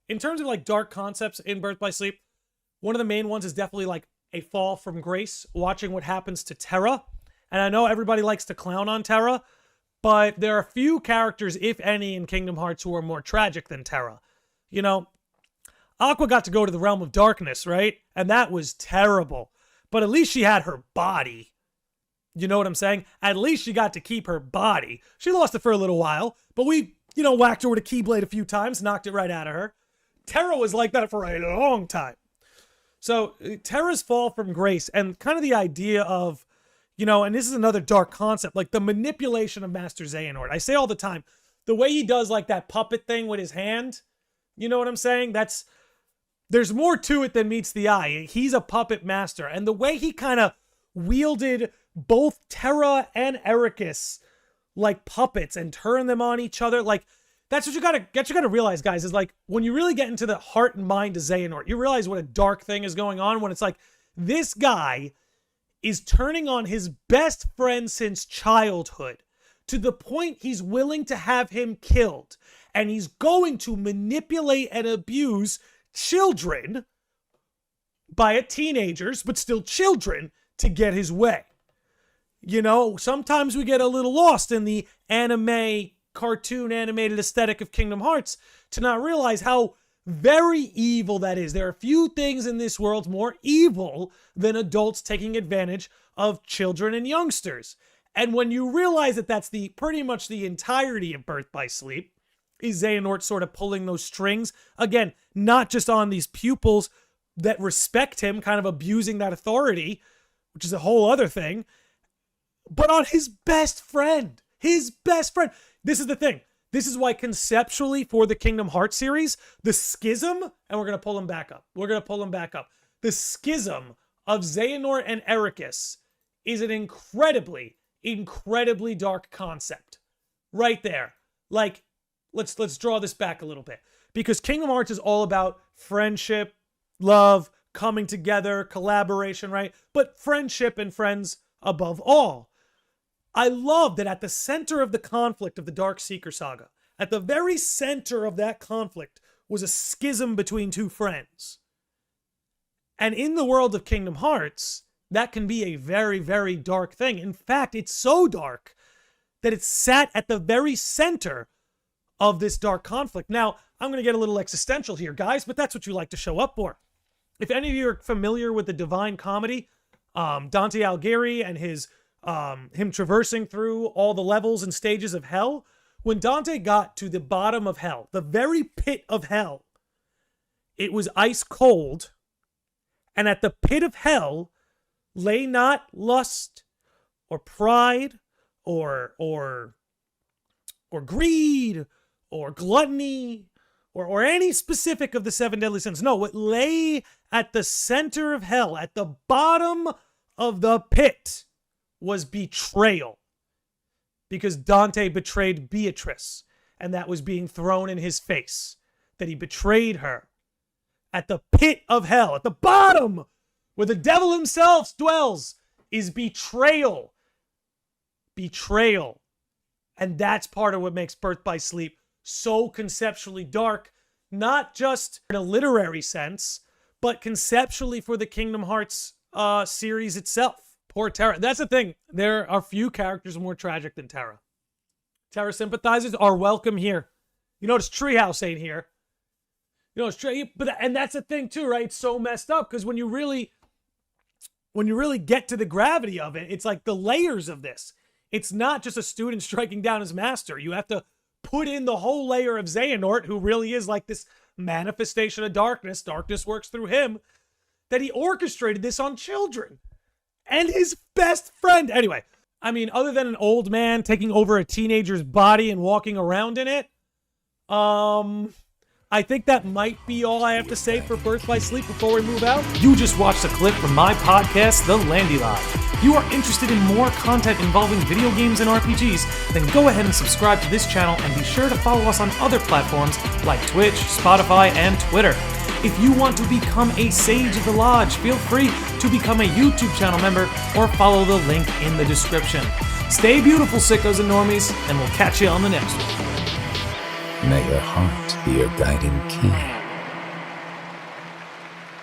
in terms of like dark concepts in Birth by Sleep, one of the main ones is definitely like a fall from grace, watching what happens to Terra. And I know everybody likes to clown on Terra, but there are few characters, if any, in Kingdom Hearts who are more tragic than Terra. You know, Aqua got to go to the realm of darkness, right? And that was terrible. But at least she had her body. You know what I'm saying? At least she got to keep her body. She lost it for a little while, but we, whacked her with a Keyblade a few times, knocked it right out of her. Terra was like that for a long time. So Terra's fall from grace and kind of the idea of, and this is another dark concept, like the manipulation of Master Xehanort. I say all the time, the way he does like that puppet thing with his hand, you know what I'm saying? There's more to it than meets the eye. He's a puppet master. And the way he kind of wielded both Terra and Ericus like puppets and turned them on each other, like, that's what you gotta realize, guys, is like when you really get into the heart and mind of Xehanort, you realize what a dark thing is going on when it's like this guy is turning on his best friend since childhood to the point he's willing to have him killed. And he's going to manipulate and abuse children, by it teenagers, but still children, to get his way. Sometimes we get a little lost in the anime cartoon animated aesthetic of Kingdom Hearts to not realize how very evil that is. There are few things in this world more evil than adults taking advantage of children and youngsters. And when you realize that that's pretty much the entirety of Birth by Sleep, is Xehanort sort of pulling those strings, again, not just on these pupils that respect him, kind of abusing that authority, which is a whole other thing, but on his best friend. His best friend. This is the thing. This is why conceptually for the Kingdom Hearts series, the schism, and we're going to pull him back up. The schism of Xehanort and Ericus is an incredibly, incredibly dark concept. Right there. Like, let's draw this back a little bit. Because Kingdom Hearts is all about friendship, love, coming together, collaboration, right? But friendship and friends above all. I love that at the center of the conflict of the Dark Seeker saga, at the very center of that conflict was a schism between two friends. And in the world of Kingdom Hearts, that can be a very, very dark thing. In fact, it's so dark that it sat at the very center of this dark conflict. Now, I'm going to get a little existential here, guys, but that's what you like to show up for. If any of you are familiar with the Divine Comedy, Dante Alighieri and him traversing through all the levels and stages of hell, when Dante got to the bottom of hell, the very pit of hell, it was ice cold, and at the pit of hell lay not lust or pride or greed or gluttony or any specific of the 7 deadly sins. No, what lay at the center of hell, at the bottom of the pit, was betrayal. Because Dante betrayed Beatrice, and that was being thrown in his face. That he betrayed her. At the pit of hell, at the bottom, where the devil himself dwells, is betrayal. Betrayal. And that's part of what makes Birth by Sleep so conceptually dark, not just in a literary sense, but conceptually for the Kingdom Hearts series itself. Poor Terra. That's the thing. There are few characters more tragic than Terra. Terra sympathizers are welcome here. You notice Treehouse ain't here. And that's the thing too, right? It's so messed up because when you really get to the gravity of it, it's like the layers of this. It's not just a student striking down his master. You have to put in the whole layer of Xehanort, who really is like this manifestation of darkness. Darkness works through him. That he orchestrated this on children. And his best friend. Anyway, I mean, other than an old man taking over a teenager's body and walking around in it, I think that might be all I have to say for Birth by Sleep before we move out. You just watched a clip from my podcast, The Landy Lodge. If you are interested in more content involving video games and RPGs, then go ahead and subscribe to this channel and be sure to follow us on other platforms like Twitch, Spotify, and Twitter. If you want to become a Sage of the Lodge, feel free to become a YouTube channel member or follow the link in the description. Stay beautiful, sickos and normies, and we'll catch you on the next one. May your heart be your guiding key.